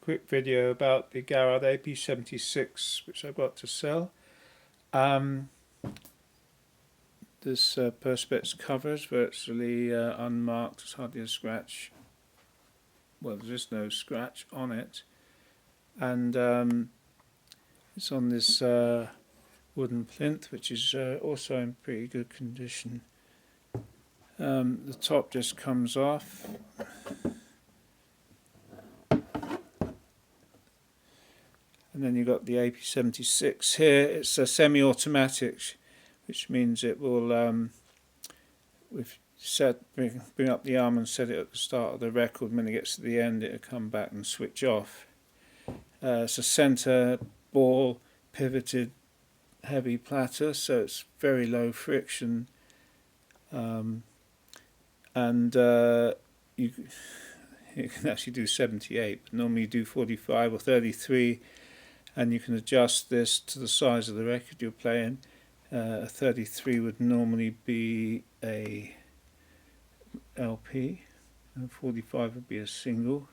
quick video about the Garrard AP76 which I've got to sell. This perspex cover is virtually unmarked, there's hardly a scratch. Well, there is no scratch on it, and it's on this wooden plinth, which is also in pretty good condition. The top just comes off. And then you've got the AP76 here. It's a semi-automatic, which means it will bring up the arm and set it at the start of the record. When it gets to the end, it'll come back and switch off. It's a centre ball pivoted heavy platter, so it's very low friction, and you can actually do 78, but normally you do 45 or 33, and you can adjust this to the size of the record you're playing. A 33 would normally be a LP, and 45 would be a single.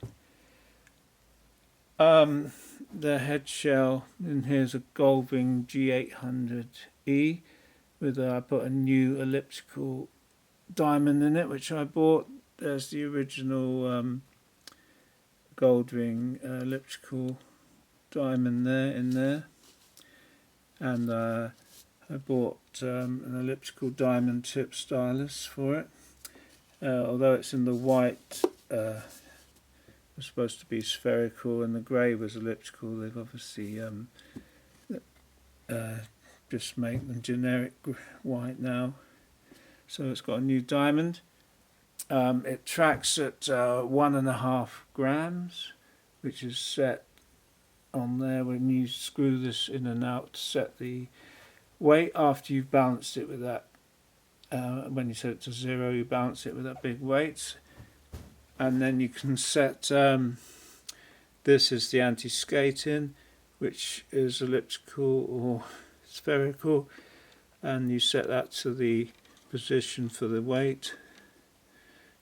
The head shell in here is a Goldring G800E with I put a new elliptical diamond in it, which I bought. There's the original Goldring elliptical diamond in there, and I bought an elliptical diamond tip stylus for it. Although it's in the white, it was supposed to be spherical, and the grey was elliptical. They've obviously just make them generic white now. So it's got a new diamond. It tracks at 1.5 grams, which is set on there when you screw this in and out to set the weight after you've balanced it with that. When you set it to 0, you balance it with that big weight, and then you can set this is the anti-skating, which is elliptical or spherical, and you set that to the position for the weight,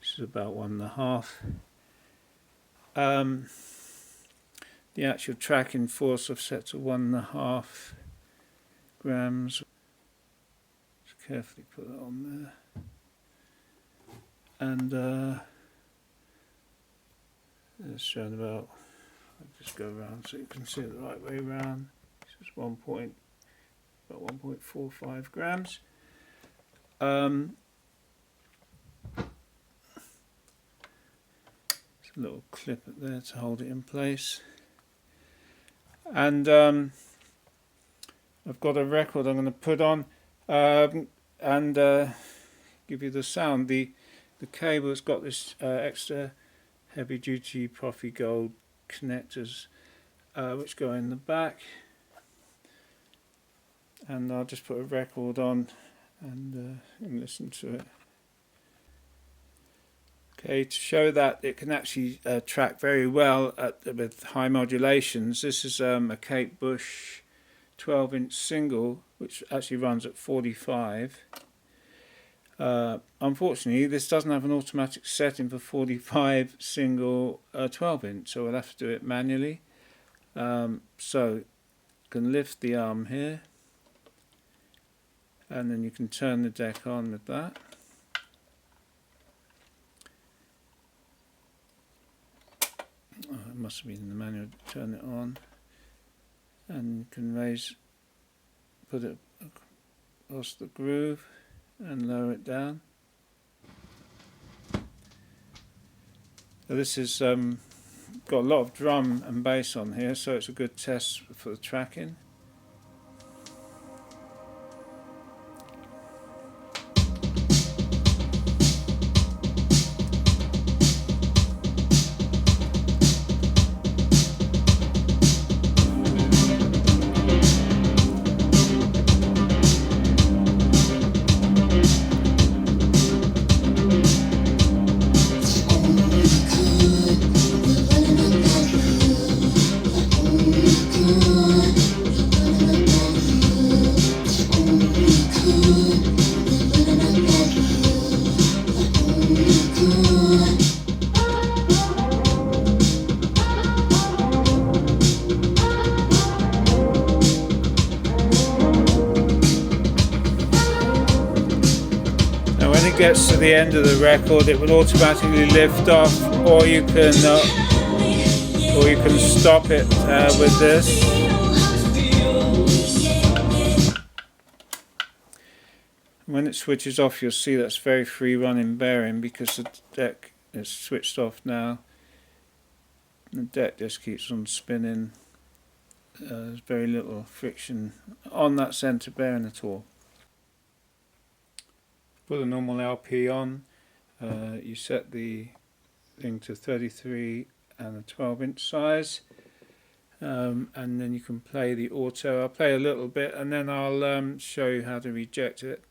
which is about 1.5. The actual tracking force I've set to 1.5 grams. Just carefully put that on there, and it's shown about. I'll just go around so you can see it the right way around. This is about 1.45 grams. There's a little clip there to hold it in place, and I've got a record I'm going to put on and give you the sound. The cable has got this extra heavy duty Profi Gold connectors which go in the back, and I'll just put a record on and listen to it. Okay, to show that it can actually track very well with high modulations, this is a Kate Bush 12-inch single, which actually runs at 45. Unfortunately, this doesn't have an automatic setting for 45 single 12-inch, so we'll have to do it manually. So you can lift the arm here, and then you can turn the deck on with that. It must have been in the manual to turn it on, and you can put it across the groove and lower it down. So this is got a lot of drum and bass on here, so it's a good test for the tracking. gets to the end of the record, it will automatically lift off, or you can stop it with this. When it switches off, you'll see that's very free running bearing because the deck is switched off now. The deck just keeps on spinning. There's very little friction on that centre bearing at all. Put a normal LP on. You set the thing to 33 and a 12-inch size, and then you can play the auto. I'll play a little bit and then I'll show you how to reject it.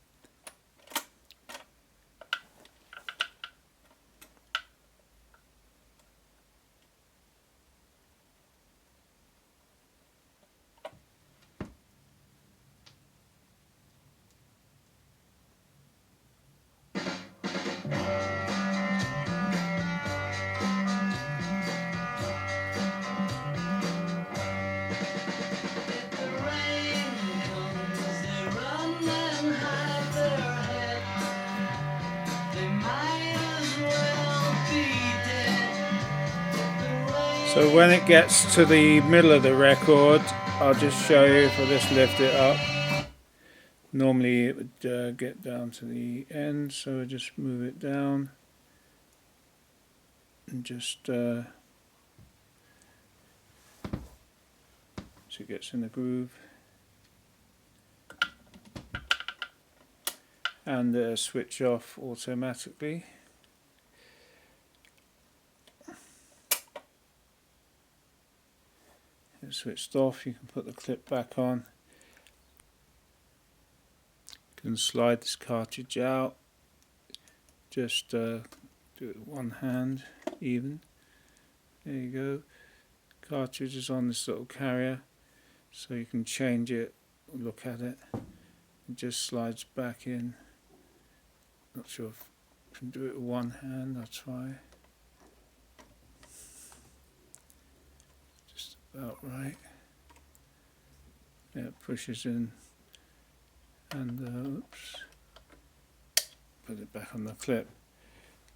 So when it gets to the middle of the record, I'll just show you if I just lift it up. Normally it would get down to the end, so I just move it down and just so it gets in the groove, and switch off automatically. It's switched off. You can put the clip back on. You can slide this cartridge out. Just do it with one hand, even. There you go. Cartridge is on this little carrier, so you can change it, look at it. It just slides back in. Not sure if I can do it with one hand. I'll try. About right. Yeah, it pushes in, and oops, put it back on the clip.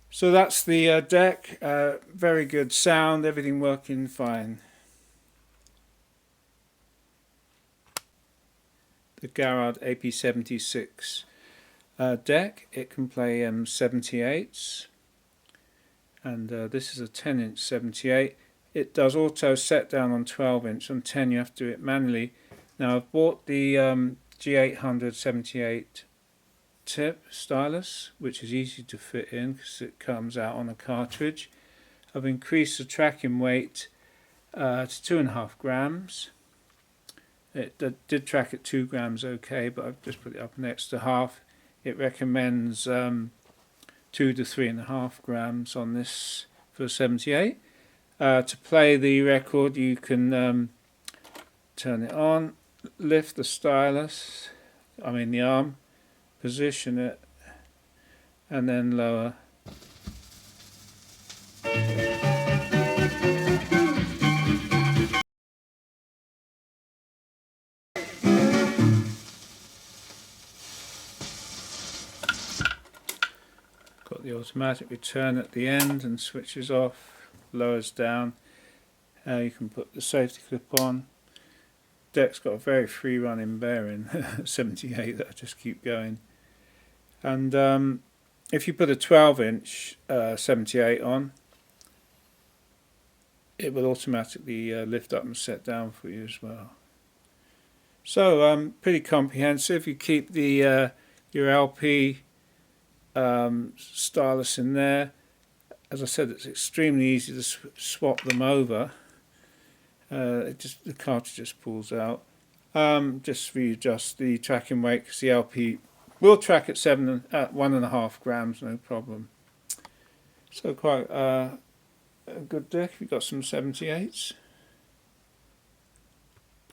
So that's the deck. Very good sound, everything working fine. The Garrard AP76 deck. It can play 78s, and this is a 10-inch 78. It does auto set down on 12-inch. On 10 you have to do it manually. Now I've bought the G800E tip stylus, which is easy to fit in because it comes out on a cartridge. I've increased the tracking weight to 2.5 grams. It did track at 2 grams okay, but I've just put it up an extra half. It recommends 2 to 3.5 grams on this for 78. To play the record, you can turn it on, lift the stylus, the arm, position it, and then lower. Got the automatic return at the end and switches off. Lowers down. You can put the safety clip on. Deck's got a very free running bearing, 78 that I just keep going. And if you put a 12-inch 78 on, it will automatically lift up and set down for you as well. So pretty comprehensive. You keep the your LP stylus in there. As I said, it's extremely easy to swap them over. The cartridge just pulls out. Just readjust the tracking weight because the LP will track at 1.5 grams, no problem. So quite a good deck. We've got some 78s.